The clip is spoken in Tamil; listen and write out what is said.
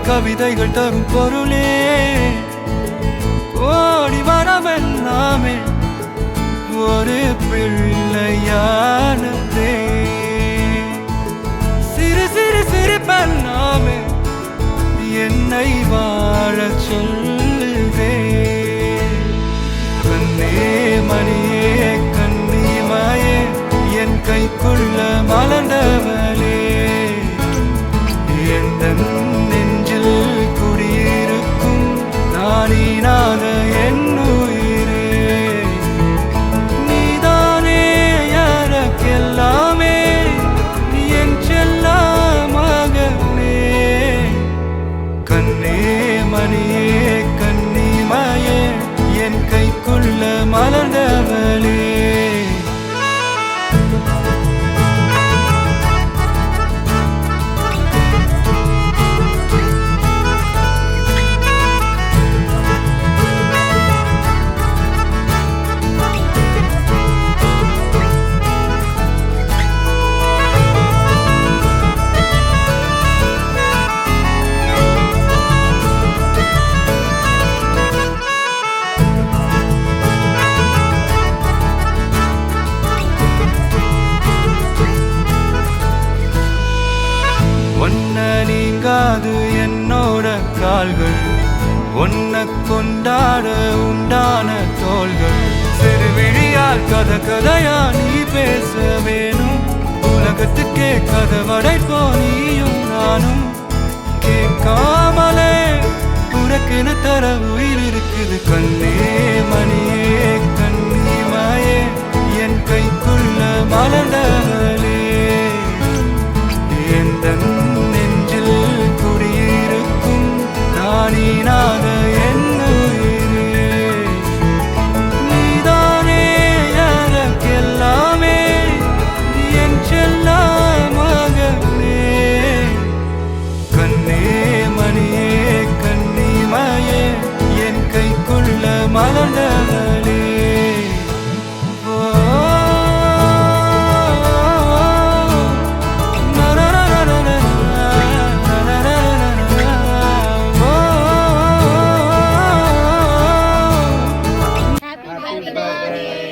கவிதைகள் தரும் பொருளே கோடி வரமெல்லாமே ஒரு பிள்ளையானதே சிறு சிறு சிரிப்பெல்லாமே என்னை வாழச் சொல்லுதே கண்ணே மணியே கண்ணிமாயே என் கைக்குள்ள மலர்ந்தவளே எந்த நெஞ்சில் குடியிருக்கும் நானீனாக என் உயிரே நீதானே எனக்கெல்லாமே என் செல்ல மகனே கண்ணே மணியே கண்ணிமாயே என் கைக்குள்ள மலர்ந்தவளே நீங்காது என்னோட கால்கள் ஒன்ன கொண்டாட உண்டான தோள்கள் சிறுவிழியால் கதையா நீ பேச வேணும் உலகத்துக்கே கதவடைப்போ நீயும் நானும் கேட்காமலே உனக்கென தர உயிர் இருக்குது கண்ணே மணியே கண்ணிமாயே என் கைக்குள்ள மலர்ந்தவளே எந்த குடியிருக்கும் நானீனாக என் உயிரே நீதானே எனக்கெல்லாமே என் செல்ல மகனே கண்ணே மணியே கண்ணிமாயே என் கைக்குள்ள மலர்ந்தவளே Happy birthday.